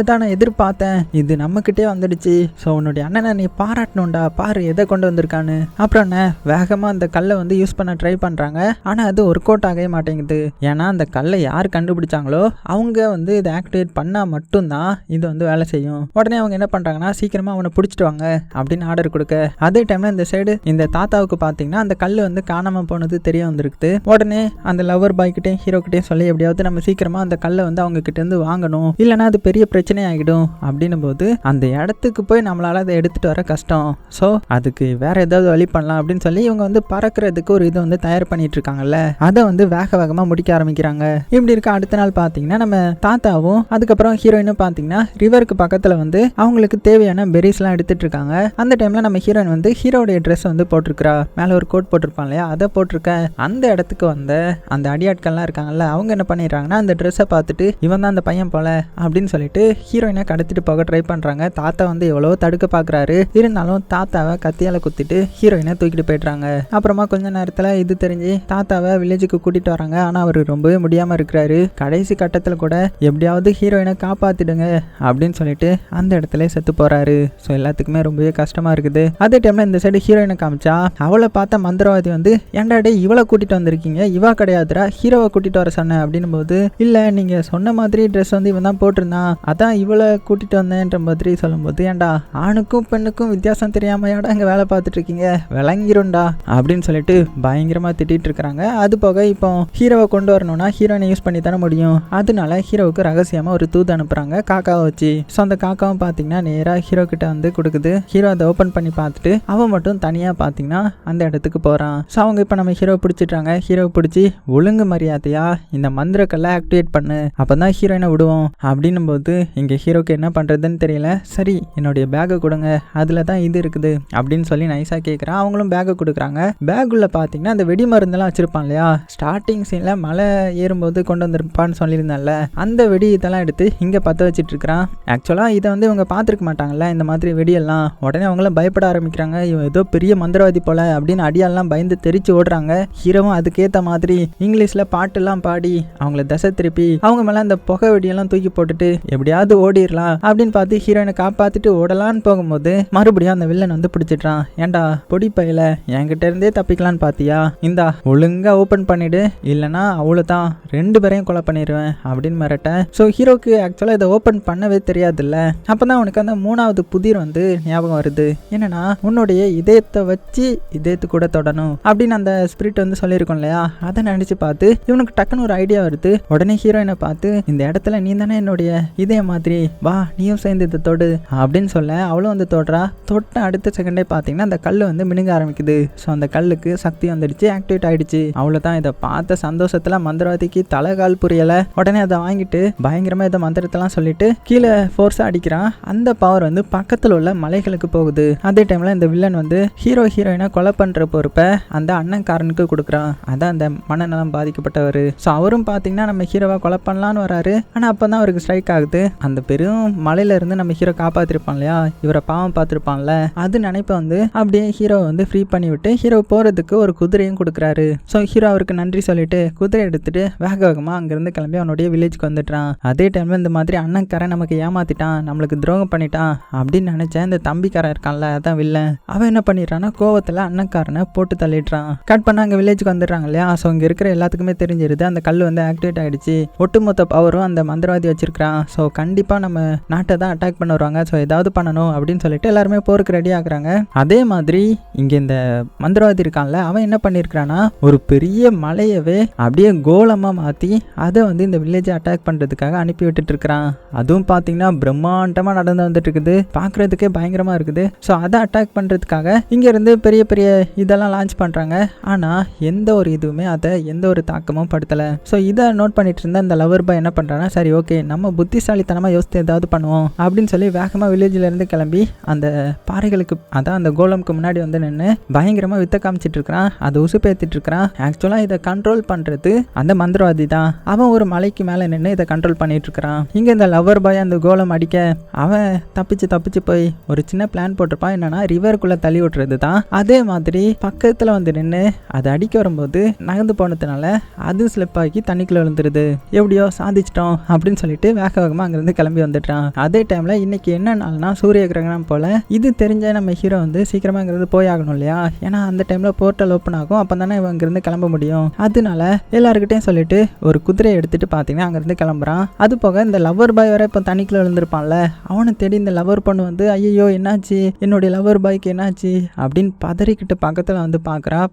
தான் நான் எதிர்பார்த்தேன், இது நம்மக்கிட்டே வந்துடுச்சு. ஸோ உன்னுடைய அண்ணனை நீ பாராட்டணும்டா, பாரு எதை கொண்டு வந்திருக்கான்னு. அப்புறம் என்ன வேகமாக அந்த கல்லை வந்து யூஸ் பண்ண ட்ரை பண்ணுறாங்க. ஆனால் அது ஒர்க் அவுட் ஆகவே மாட்டேங்குது. ஏன்னா அந்த கல்லை யார் கண்டுபிடிச்சாங்களோ அவங்க வந்து இதை ஆக்டிவேட் பண்ணால் மட்டும்தான் இது வந்து வேலை செய்யும். உடனே அவங்க என்ன பண்ணுறாங்கன்னா, சீக்கிரமாக அவனை பிடிச்சிட்டு வாங்க அப்படின்னு ஆர்டர் கொடுக்க, அதே டைம்ல இந்த சைடு இந்த தாத்தாவுக்கு பாத்தீங்கன்னா அந்த கல் வந்து காணாம போனது தெரிய வந்திருக்குது. உடனே அந்த லவர் பாய் கிட்டே ஹீரோ கிட்டே சொல்லி எப்படியாவது நம்ம சீக்கிரமா அந்த கல்லை வந்து அவங்க கிட்ட இருந்து வாங்கணும், இல்லைன்னா அது பெரிய பிரச்சனை ஆகிடும் அப்படின்னும் போது அந்த இடத்துக்கு போய் நம்மளால அதை எடுத்துட்டு வர கஷ்டம். ஸோ அதுக்கு வேற ஏதாவது வழி பண்ணலாம் அப்படின்னு சொல்லி இவங்க வந்து பறக்கிறதுக்கு ஒரு இதை வந்து தயார் பண்ணிட்டு இருக்காங்கல்ல, அதை வந்து வேகமா முடிக்க ஆரம்பிக்கிறாங்க. இப்படி இருக்க அடுத்த நாள் பாத்தீங்கன்னா நம்ம தாத்தாவும் அதுக்கப்புறம் ஹீரோயினும் பாத்தீங்கன்னா ரிவருக்கு பக்கத்துல வந்து அவங்களுக்கு தேவையான பெரிஸ் எல்லாம் எடுத்துட்டு இருக்காங்க. அந்த டைம்ல நம்ம ஹீரோயின் வந்து ஹீரோடைய ட்ரெஸ் வந்து போட்டிருக்கிறா, மேலே ஒரு கோட் போட்டிருப்பான் இல்லையா, அதை போட்டிருக்க. அந்த இடத்துக்கு வந்த அந்த அடியாட்கள்லாம் இருக்காங்கல்ல, அவங்க என்ன பண்ணிடுறாங்கன்னா அந்த ட்ரெஸ்ஸை பார்த்துட்டு இவன் தான் அந்த பையன் போல அப்படின்னு சொல்லிட்டு ஹீரோயினை கடத்திட்டு போக ட்ரை பண்றாங்க. தாத்தா வந்து எவ்வளவோ தடுக்க பாக்குறாரு, இருந்தாலும் தாத்தாவை கத்தியால குத்திட்டு ஹீரோயினை தூக்கிட்டு போயிடுறாங்க. அப்புறமா கொஞ்ச நேரத்துல இது தெரிஞ்சு தாத்தாவை வில்லேஜுக்கு கூட்டிட்டு வராங்க. ஆனா அவரு ரொம்பவே முடியாம இருக்கிறாரு. கடைசி கட்டத்துல கூட எப்படியாவது ஹீரோயினை காப்பாத்திடுங்க அப்படின்னு சொல்லிட்டு அந்த இடத்துல செத்து போறாரு. ஸோ எல்லாத்துக்குமே ரொம்பவே கஷ்டமா இருக்குது. அதே டைம்ல இந்த சைடு ஹீரோயினை காமிச்சா அவளை பார்த்த மந்திரவாதி வந்து, ஏன்டா டே இவளை கூட்டிட்டு வந்திருக்கீங்க, இவா கிடையாதுரா, ஹீரோவை கூட்டிட்டு வர சொன்ன அப்படின்னும் போது, இல்ல நீங்க சொன்ன மாதிரி ட்ரெஸ் வந்து இவன் தான் போட்டிருந்தான், அதான் இவளை கூட்டிட்டு வந்தேன்ற மாதிரி சொல்லும் போது, ஏன்டா ஆணுக்கும் பெண்ணுக்கும் வித்தியாசம் தெரியாமையாடா இங்க வேலை பார்த்துட்டு இருக்கீங்க, விளங்கிரும்டா அப்படின்னு சொல்லிட்டு பயங்கரமாக திட்டிட்டு இருக்கிறாங்க. அது போக இப்போ ஹீரோவை கொண்டு வரணும்னா ஹீரோனை யூஸ் பண்ணி தானே முடியும். அதனால ஹீரோவுக்கு ரகசியமாக ஒரு தூது அனுப்புகிறாங்க காக்காவை வச்சு. ஸோ அந்த காக்காவும் பார்த்தீங்கன்னா நேராக ஹீரோ கிட்ட வந்து கொடுக்குது. ஹீரோ அதை ஓப்பன் பண்ணி பார்த்துட்டு அவன் மட்டும் தனியாக பார்த்தீங்கன்னா அந்த இடத்துக்கு போகிறான். ஸோ அவங்க இப்போ நம்ம ஹீரோ பிடிச்சிட்றாங்க. ஹீரோ பிடிச்சி ஒழுங்கு மரியாதையா இந்த மந்திரக்கல்ல ஆக்டிவேட் பண்ணு, அப்போ தான் ஹீரோயினை விடுவோம் அப்படின்னும் போது இங்கே ஹீரோக்கு என்ன பண்ணுறதுன்னு தெரியல. சரி என்னுடைய பேக்கை கொடுங்க, அதில் தான் இது இருக்குது அப்படின்னு சொல்லி நைஸாக கேட்குறான். அவங்களும் பேக்கை கொடுக்குறாங்க. பேக்குள்ள பார்த்தீங்கன்னா அந்த வெடி மருந்தெல்லாம் வச்சிருப்பான் இல்லையா, ஸ்டார்டிங் சீனில் மலை ஏறும்போது கொண்டு வந்திருப்பான்னு சொல்லியிருந்தால அந்த வெடி இதெல்லாம் எடுத்து இங்கே பற்ற வச்சுட்டு இருக்கிறான். ஆக்சுவலாக இதை வந்து இவங்க பார்த்துருக்க மாட்டாங்கல்ல இந்த மாதிரி வெடியெல்லாம். உடனே அவங்களாம் பயப்பட ஆரம்பிக்கிறாங்க. இவன் ஏதோ பெரிய மந்திரவாதி போல அப்படின்னு அடியாலாம் பயந்து தெரிச்சு ஓடுறாங்க. ஹீரோவும் அதுக்கேற்ற மாதிரி இங்கிலீஷில் பாட்டுலாம் பாடி அவங்கள தசை திருப்பி அவங்க மேலே அந்த புகை வெடியெல்லாம் தூக்கி போட்டுட்டு எப்படியாவது ஓடிடலாம் அப்படின்னு பார்த்து ஹீரோயினை காப்பாற்றிட்டு ஓடலான்னு போகும்போது மறுபடியும் அந்த வில்லன் வந்து பிடிச்சிட்றான். ஏன்டா பொடி பையில என்கிட்ட இருந்தே தப்பிக்கலான்னு பார்த்தியா, இந்தா ஒழுங்கா ஓப்பன் பண்ணிடு, இல்லைனா அவ்வளோதான் 2 பேரையும் கொலை பண்ணிடுவேன் அப்படின்னு மிரட்ட. ஸோ ஹீரோக்கு ஆக்சுவலாக இதை ஓப்பன் பண்ணவே தெரியாதுல்ல. அப்போ தான் அவனுக்கு அந்த 3வது புதிர் வந்து ஞாபகம் வருது. என்னன்னா உன்னுடைய இதயத்தை வச்சு இதயத்து கூட தொடணும் அப்படின்னு அந்த ஸ்பிரிட் வந்து சொல்லியிருக்கோம் இல்லையா, அதை நினச்சி பார்த்து இவனுக்கு டக்குன்னு ஒரு ஐடியா வருது. உடனே ஹீரோயினை பார்த்து இந்த இடத்துல நீ தானே என்னுடைய இதய மாதிரி, வா நீயும் சேர்ந்து இதை தொடு அப்படின்னு சொல்ல அவளும் வந்து தொடுறா. தொட்ட அடுத்த செகண்டே பார்த்தீங்கன்னா அந்த கல் வந்து மினுங்க ஆரம்பிக்குது. ஸோ அந்த கல்லுக்கு சக்தி வந்துடுச்சு, ஆக்டிவேட் ஆயிடுச்சு. அவ்வளோதான். இதை பார்த்த சந்தோஷத்துல மந்திரவாதிக்கு தலைகால் புரியல. உடனே அதை வாங்கிட்டு பயங்கரமா இதை மந்திரத்தெல்லாம் சொல்லிட்டு கீழே ஃபோர்ஸா அடிக்கிறான். அந்த பவர் வந்து பக்கத்தில் உள்ள மலைகளுக்கு போகுது. அதே டைம்ல இந்த வில்லன் வந்து ஹீரோயினை கொலை பண்ற பொறுப்பை அந்த அண்ணன்காரனுக்கு கொடுக்குறான். அதான் அந்த மனநலம் பாதிக்கப்பட்டவர். ஸோ அவரும் பார்த்தீங்கன்னா நம்ம ஹீரோவை கொலை பண்ணலான்னு வராரு. ஆனால் அப்போ தான் அவருக்கு ஸ்ட்ரைக் ஆகுது. அந்த பெரும் மலையில இருந்து நம்ம ஹீரோ காப்பாற்றிருப்பான் இல்லையா, இவரை பாவம் பார்த்துருப்பான்ல, அது நினைப்ப வந்து அப்படியே ஹீரோ வந்து ஃப்ரீ பண்ணி விட்டு ஹீரோ போகிறதுக்கு ஒரு குதிரையும் கொடுக்குறாரு. ஸோ ஹீரோ அவருக்கு நன்றி சொல்லிட்டு குதிரை எடுத்துட்டு வேக வேகமாக அங்கேருந்து கிளம்பி அவனுடைய வில்லேஜ்க்கு வந்துட்டான். அதே டைமில் இந்த மாதிரி அண்ணன்காரன் நமக்கு ஏமாத்திட்டான், நம்மளுக்கு துரோகம் பண்ணிட்டான் அப்படின்னு நினச்சேன். இந்த தம்பிக்காரன் இருக்கான்ல, அதான் வில்லன், அவன் என்ன பண்ணிடுறான்னா கோவத்தில் அண்ணன்காரனை போட்டு தள்ளிடுறான். கட் பண்ண அங்கே வில்லேஜுக்கு வந்துடுறாங்க இல்லையா. ஸோ இங்கே இருக்கிற எல்லாத்துக்குமே தெரிஞ்சிருது அந்த கல் வந்து ஆக்டிவேட் ஆகிடுச்சு. ஒட்டுமொத்த பவரும் அந்த மந்திரவாதி வச்சிருக்கிறான். ஸோ கண்டிப்பாக நம்ம நாட்டை தான் அட்டாக் பண்ண வருவாங்க. ஸோ ஏதாவது பண்ணணும் அப்படின்னு சொல்லிட்டு எல்லாருமே போருக்கு ரெடி ஆகுறாங்க. அதே மாதிரி இங்கே இந்த மந்திரவாதி இருக்கான்ல, அவன் என்ன பண்ணியிருக்கிறான்னா ஒரு பெரிய மலையவே அப்படியே கோலமாக மாற்றி அதை வந்து இந்த வில்லேஜை அட்டாக் பண்ணுறதுக்காக அனுப்பி விட்டுட்டு இருக்கிறான். அதுவும் பார்த்தீங்கன்னா பிரம்மாண்டமாக நடந்து வந்துட்டு இருக்குது, பார்க்குறதுக்கே பயங்கரமாக இருக்குது. ஸோ அதை அட்டாக் பண்ணுறதுக்காக இங்கேருந்து பெரிய பெரிய இதெல்லாம் லான்ச் பண்ணுறாங்க. ஆனால் எந்த ஒரு இதுவுமே அதை எந்த ஒரு தாக்கமும் படுத்தலை. ஸோ இதை நோட் பண்ணிட்டு இருந்த இந்த லவர் பாய் என்ன பண்ணுறான்னா, சரி ஓகே நம்ம புத்திசாலித்தனமாக யோசித்து ஏதாவது பண்ணுவோம் அப்படின்னு சொல்லி வேகமாக வில்லேஜிலேருந்து கிளம்பி அந்த பாறைகளுக்கு அதான் அந்த கோலமுக்கு முன்னாடி வந்து நின்று பயங்கரமாக வித்த காமிச்சிட்டு இருக்கிறான். அதை உசுப்பேற்றிட்டு இருக்கிறான். ஆக்சுவலாக இதை கண்ட்ரோல் பண்ணுறது அந்த மந்திரவாதி தான். அவன் ஒரு மலைக்கு மேலே நின்று இதை கண்ட்ரோல் பண்ணிட்டு இருக்கிறான். இங்கே இந்த லவர் பாய் அந்த கோலம் அடிக்க அவன் தப்பிச்சு போய் ஒரு சின்ன பிளான் போட்டிருப்பான். என்னன்னா ரிவருக்குள்ளே தள்ளி விட்டுறது தான். அதே மாதிரி பக்கத்தில் வந்து நின்று அதை அடிக்க வரும்போது நகர்ந்து போனதுனால அது ஸ்லிப் ஆகி தண்ணிக்குள்ள விழுந்துருது. எப்படியோ சாதிச்சிட்டோம் அப்படின்னு சொல்லிட்டு வேக வேகமாக அங்கேருந்து கிளம்பி வந்துட்டான். அதே டைமில் இன்னைக்கு என்ன நாள்னா சூரிய கிரகணம் போல. இது தெரிஞ்ச நம்ம ஹீரோ வந்து சீக்கிரமாக இங்கிருந்து போய் ஆகணும் இல்லையா, ஏன்னா அந்த டைமில் போர்ட்டல் ஓப்பன் ஆகும், அப்போ தானே இவன் இங்கிருந்து கிளம்ப முடியும். அதனால எல்லாருக்கிட்டையும் சொல்லிட்டு ஒரு குதிரையை எடுத்துட்டு பார்த்தீங்கன்னா அங்கேருந்து கிளம்புறான். அது போக இந்த லவர் பாய் வர இப்போ தண்ணிக்குள்ள விழுந்திருப்பான்ல, அவனை தேடி இந்த லவர் பொண்ணு வந்து ஐயோ என்னாச்சு என்னுடைய லவர் பாய்க்கு என்னாச்சு அப்படின்னு பதறிக்கிட்டு பக்கத்தில் வந்து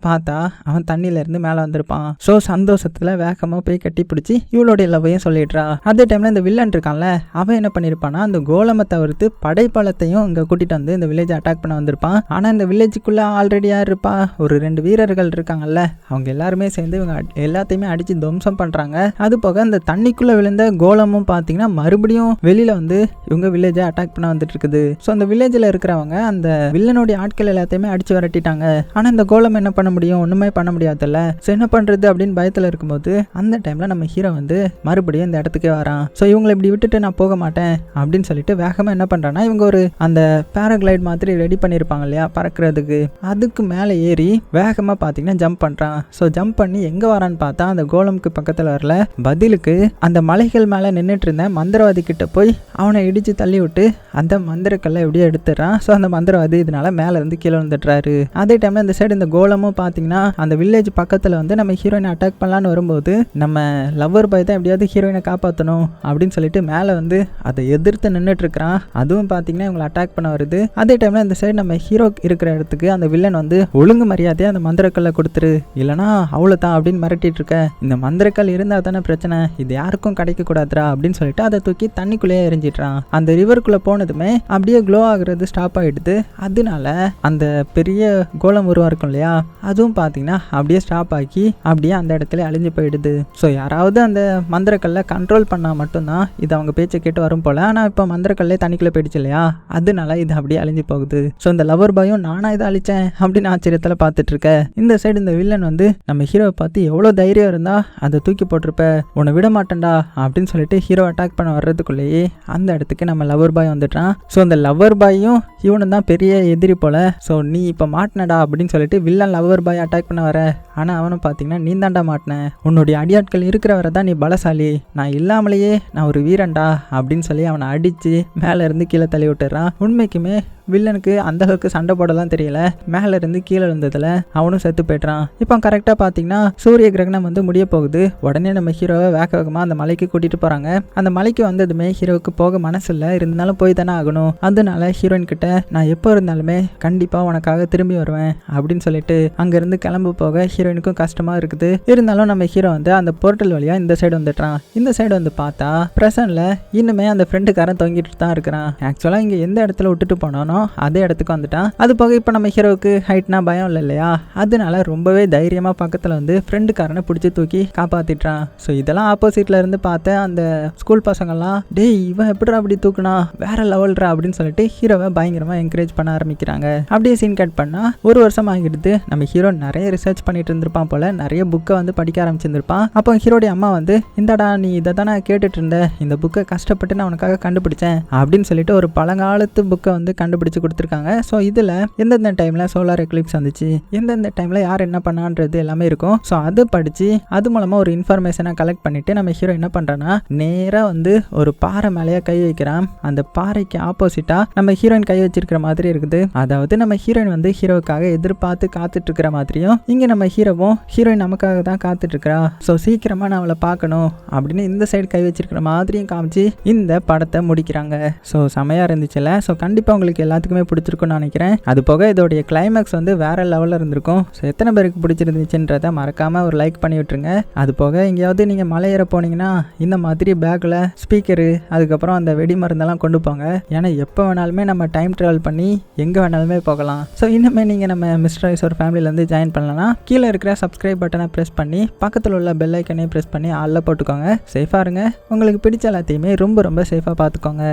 பார்த்தா அவன் தண்ணியில இருந்து மேலே வந்திருப்பான். ஸோ சந்தோஷத்தில் வேகமாக போய் கட்டி பிடிச்சி இவளுடைய லவ்வையும் சொல்லிடுறா. அதே டைமில் இந்த வில்லன் இருக்கான்ல, அவன் என்ன பண்ணியிருப்பான்னா அந்த கோலமை தவிர்த்து படைப்பாளத்தையும் இங்கே கூட்டிகிட்டு வந்து இந்த வில்லேஜை அட்டாக் பண்ண வந்திருப்பான். ஆனால் இந்த வில்லேஜுக்குள்ளே ஆல்ரெடி யார் இருப்பா, ஒரு 2 வீரர்கள் இருக்காங்கல்ல, அவங்க எல்லாருமே சேர்ந்து இவங்க எல்லாத்தையுமே அடித்து துவம்சம் பண்ணுறாங்க. அது போக இந்த தண்ணிக்குள்ளே விழுந்த கோலமும் பார்த்தீங்கன்னா மறுபடியும் வெளியில் வந்து இவங்க வில்லேஜை அட்டாக் பண்ண வந்துட்டு இருக்குது. ஸோ அந்த வில்லேஜில் இருக்கிறவங்க அந்த வில்லனுடைய ஆட்கள் எல்லாத்தையுமே அடித்து விரட்டிட்டாங்க. ஆனால் இந்த கோலம் என்ன பண்ண முடியும், ஒன்றுமே பண்ண முடியாதுல்ல. ஸோ என்ன பண்ணுறது அப்படின்னு பயத்தில் இருக்கும்போது அந்த டைமில் நம்ம ஹீரோ வந்து மறுபடியும் இந்த இடத்துக்கே வரான். ஸோ இவங்களை இப்படி விட்டுட்டு நான் போக மாட்டேன் அப்படின்னு சொல்லிட்டு வேகமாக என்ன பண்ணுறான்னா இவங்க ஒரு அந்த பேராகிளைட் மாதிரி ரெடி பண்ணியிருப்பாங்க இல்லையா பறக்கிறதுக்கு, அதுக்கு மேலே ஏறி வேகமாக பார்த்தீங்கன்னா ஜம்ப் பண்ணுறான். ஸோ ஜம்ப் பண்ணி எங்கே வரான்னு பார்த்தா அந்த கோலமுக்கு பக்கத்தில் வரல, பதிலுக்கு அந்த மலைகள் மேலே நின்றுட்டு இருந்த மந்திரவாதி கிட்ட போய் அவனை இடித்து தள்ளி விட்டு அந்த மந்திரக்கல்லை எப்படியோ எடுத்துடுறான். ஸோ அந்த மந்திரவாதி இதனால மேலே இருந்து கீழே வந்துடுறாரு. அதே டைமில் இந்த சைடு இந்த கோலமும் பார்த்தீங்கன்னா அந்த வில்லேஜ் பக்கத்தில் வந்து நம்ம ஹீரோயினை அட்டாக் பண்ணலான்னு வரும்போது நம்ம லவ்வர் பாய் தான் எப்படியாவது ஹீரோயினை காப்பாற்றணும் அப்படின்னு சொல்லிட்டு மேலே வந்து அதை எதிர்த்து நின்றுட்டு இருக்கிறான். அதுவும் பார்த்தீங்கன்னா இவங்களை அட்டாக் பண்ண வருது. அதே டைமில் இந்த சைடு நம்ம ஹீரோக்கு இருக்கிற இடத்துக்கு அந்த வில்லன் வந்து ஒழுங்கு மரியாதையா அந்த மந்திரக்கல்லை கொடுத்துரு, இல்லனா அவ்வளவுதான் அப்படின்னு மிரட்டிட்டு இருக்க. இந்த மந்திரக்கல் இருந்தா தானே பிரச்சனை, இது யாருக்கும் கிடைக்க கூடாதுரா அப்படின்னு சொல்லிட்டு அதை தூக்கி தண்ணிக்குள்ளேயே எரிஞ்சிட்டான். அந்த ரிவருக்குள்ள போனதுமே அப்படியே க்ளோ ஆகுறது ஸ்டாப் ஆயிடுது. அதனால அந்த பெரிய கோலம் உருவம் இருக்கும் இல்லையா, அதுவும் பாத்தீங்கன்னா அப்படியே ஸ்டாப் ஆக்கி அப்படியே அந்த இடத்துல அழிஞ்சு போயிடுது. ஸோ யாராவது அந்த மந்திரக்கல்லை கண்ட்ரோல் பண்ணா மட்டும்தான் இது அவங்க பேச்சை கேட்டு வரும் போல. ஆனா இப்போ மந்திரக்கல்லே தண்ணிக்குள்ள போயிடுச்சு இல்லையா, அதனால இது அப்படியே அழிஞ்சு போகுது. ஸோ இந்த லவர் பாயும் நானா இதை அழிச்சேன் அப்படின்னு ஆச்சரியத்துல பார்த்துட்டு இருக்க. இந்த சைடு இந்த வில்லன் வந்து நம்ம ஹீரோவை பார்த்து எவ்வளோ தைரியம் இருந்தா அதை தூக்கி போட்டிருப்ப, உன்னை விட மாட்டேன்டா அப்படின்னு சொல்லிட்டு ஹீரோ அட்டாக் பண்ண வர்றதுக்குள்ளேயே அந்த இடத்துக்கு நம்ம லவர் பாய் வந்துட்டான். ஸோ அந்த லவர் பாயும் இவனு தான் பெரிய எதிரி போல. ஸோ நீ இப்போ மாட்டினடா அப்படின்னு சொல்லிட்டு வில்லன் லவர் பாய் அட்டாக் பண்ண வர. ஆனால் அவனும் பார்த்தீங்கன்னா நீ தாண்டா மாட்டின, உன்னுடைய அடியாட்கள் இருக்கிற வரை தான் நீ பலசாலி, நான் இல்லாமலேயே நான் ஒரு வீரன்டா அப்படின்னு சொல்லி அவனை அடித்து மேலே இருந்து கீழே தள்ளி விட்டுறான். உண்மைக்குமே வில்லனுக்கு அந்த அளவுக்கு சண்டை போடலாம் தெரியல, மேலே இருந்து கீழே இருந்ததுல அவனும் செத்து போய்ட்றான். இப்போ கரெக்டாக பார்த்தீங்கன்னா சூரிய கிரகணம் வந்து முடிய போகுது. உடனே நம்ம ஹீரோவை வேகமாக அந்த மலைக்கு கூட்டிட்டு போறாங்க. அந்த மலைக்கு வந்ததுமே ஹீரோவுக்கு போக மனசு இல்லை, இருந்தாலும் போய் தானே ஆகணும். அதனால ஹீரோயின் கிட்ட நான் எப்போ இருந்தாலுமே கண்டிப்பா உனக்காக திரும்பி வருவேன் அப்படின்னு சொல்லிட்டு அங்கிருந்து கிளம்பு போக ஹீரோயினுக்கும் கஷ்டமா இருக்குது. இருந்தாலும் நம்ம ஹீரோ வந்து அந்த போர்ட்டல் வழியா இந்த சைடு வந்துட்டான். இந்த சைடு வந்து பார்த்தா பிரசன்ட்ல இன்னுமே அந்த ஃப்ரெண்டுக்காரன் தொங்கிட்டு தான் இருக்கிறான். ஆக்சுவலா இங்க எந்த இடத்துல விட்டுட்டு போனானோ அதே இடத்துக்கு வந்துட்டான். அது போக இப்போ நம்ம ஹீரோவுக்கு ஹைட்னா பயம் இல்லை இல்லையா, அதனால ரொம்பவே தைரியமா பக்கத்துல வந்து ஃப்ரெண்டுக்காரனை பிடிச்சி தூக்கி காப்பாத்திட்டான். ஸோ இதெல்லாம் ஆப்போசிட்ல இருந்து பார்த்த அந்த ஸ்கூல் பசங்கள்லாம் டேய் இவன் எப்படிடா அப்படி தூக்குனா, வேற லெவல்ரா அப்படின்னு சொல்லிட்டு ஹீரோவை பயங்கரமா என்கரேஜ் பண்ண ஆரம்பிக்கிறாங்க. அப்படியே சீன் கட் பண்ணா ஒரு வருஷம் ஆகிடுது. நம்ம ஹீரோ நிறைய ரிசர்ச் பண்ணிட்டு இருந்திருப்பான் போல, நிறைய புக்கை வந்து படிக்க ஆரம்பிச்சிருந்திருப்பான். அப்போ ஹீரோடைய அம்மா வந்து இந்தடா நீ இதை தானே கேட்டுட்டு இருந்த, இந்த புக்கை கஷ்டப்பட்டு நான் உனக்காக கண்டுபிடிச்சேன் அப்படின்னு சொல்லிட்டு ஒரு பழங்காலத்து புக்கை வந்து கண்டுபிடிச்சு கொடுத்துருக்காங்க. ஸோ இதில் எந்தெந்த டைமில் சோலார் எக்லிப்ஸ் வந்துச்சு, எந்தெந்த டைமில் யார் என்ன பண்ணான்றது எல்லாமே இருக்கும். ஸோ அதை படித்து அது மூலமாக ஒரு இன்ஃபர்மேஷனை கலெக்ட் பண்ணிவிட்டு நம்ம ஹீரோ என்ன பண்ணுறான்னா நேராக வந்து ஒரு பாறை மேலேயே கை வைக்கிறான். அந்த பாறைக்கு ஆப்போசிட்டாக நம்ம ஹீரோயின் கை வச்சிருக்கிற மாதிரி இருக்குது. அதாவது நம்ம ஹீரோயின் வந்து ஹீரோவுக்காக எதிர்பார்த்து காத்துட்டு இருக்கிற மாதிரியும், இங்கே நம்ம ஹீரோவும் ஹீரோயின் நமக்காக தான் காத்துட்டு இருக்கிறா, ஸோ சீக்கிரமாக நான் அவளை பார்க்கணும் அப்படின்னு இந்த சைடு கை வச்சிருக்கிற மாதிரியும் காமிச்சு இந்த படத்தை முடிக்கிறாங்க. ஸோ செமையாக இருந்துச்சுல்ல. ஸோ கண்டிப்பாக உங்களுக்கு எல்லாத்துக்குமே பிடிச்சிருக்கும்னு நினைக்கிறேன். அது போக இதோடைய கிளைமேக்ஸ் வந்து வேற லெவலில் இருந்திருக்கும். ஸோ எத்தனை பேருக்கு பிடிச்சிருந்துச்சுன்றதை மறக்காம ஒரு லைக் பண்ணி விட்டுருங்க. அது போக எங்கேயாவது நீங்கள் மலை ஏற போனீங்கன்னா இந்த மாதிரி பேக்கில் ஸ்பீக்கரு அதுக்கப்புறம் அந்த வெடி மருந்தெல்லாம் கொண்டு போங்க. ஏன்னா எப்போ வேணாலுமே நம்ம டைம் ட்ராவல் பண்ணி எங்கே வேணாலுமே போகலாம். ஸோ இன்னுமே நீங்கள் நம்ம மிஸ்டர் ஐஸ் ஒரு ஃபேமிலியிலேருந்து ஜாயின் பண்ணலாம். கீழே இருக்கிற சப்ஸ்கிரைப் பட்டனை ப்ரெஸ் பண்ணி பக்கத்தில் உள்ள பெல் ஐக்கனையும் ப்ரெஸ் பண்ணி ஆளில் போட்டுக்கோங்க. சேஃபாக இருங்க. உங்களுக்கு பிடிச்ச எல்லாத்தையுமே ரொம்ப ரொம்ப சேஃபாக பார்த்துக்கோங்க.